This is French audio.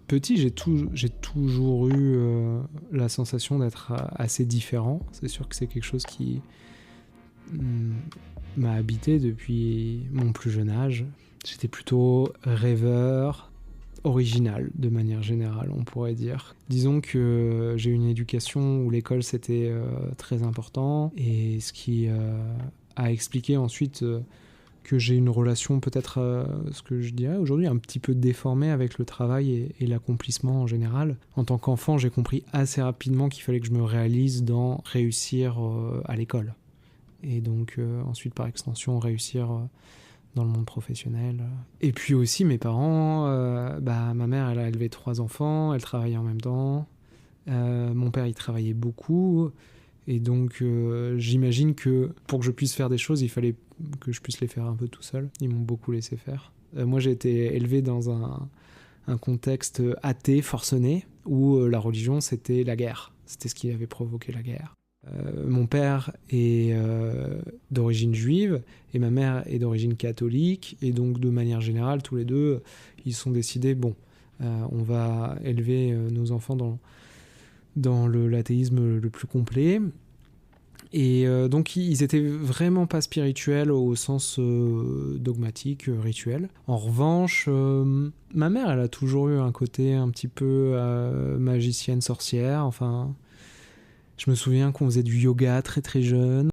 petit, j'ai toujours eu la sensation d'être assez différent. C'est sûr que c'est quelque chose qui m'a habité depuis mon plus jeune âge. J'étais plutôt rêveur, original de manière générale, on pourrait dire. Disons que j'ai eu une éducation où l'école c'était très important, et ce qui a expliqué ensuite que j'ai une relation peut-être, ce que je dirais aujourd'hui, un petit peu déformée avec le travail et l'accomplissement en général. En tant qu'enfant, j'ai compris assez rapidement qu'il fallait que je me réalise dans réussir à l'école. Et donc ensuite, par extension, réussir dans le monde professionnel. Et puis aussi, mes parents, ma mère, elle a élevé 3 enfants, elle travaillait en même temps. Mon père, il travaillait beaucoup. Et donc, j'imagine que pour que je puisse faire des choses, il fallait que je puisse les faire un peu tout seul. Ils m'ont beaucoup laissé faire. Moi, j'ai été élevé dans un contexte athée, forcené, où la religion, c'était la guerre. C'était ce qui avait provoqué la guerre. Mon père est d'origine juive et ma mère est d'origine catholique. Et donc, de manière générale, tous les deux, ils se sont décidés, on va élever nos enfants dans l'athéisme le plus complet. Et donc ils étaient vraiment pas spirituels au sens dogmatique, rituel. En revanche, ma mère, elle a toujours eu un côté un petit peu magicienne, sorcière. Enfin, je me souviens qu'on faisait du yoga très très jeune.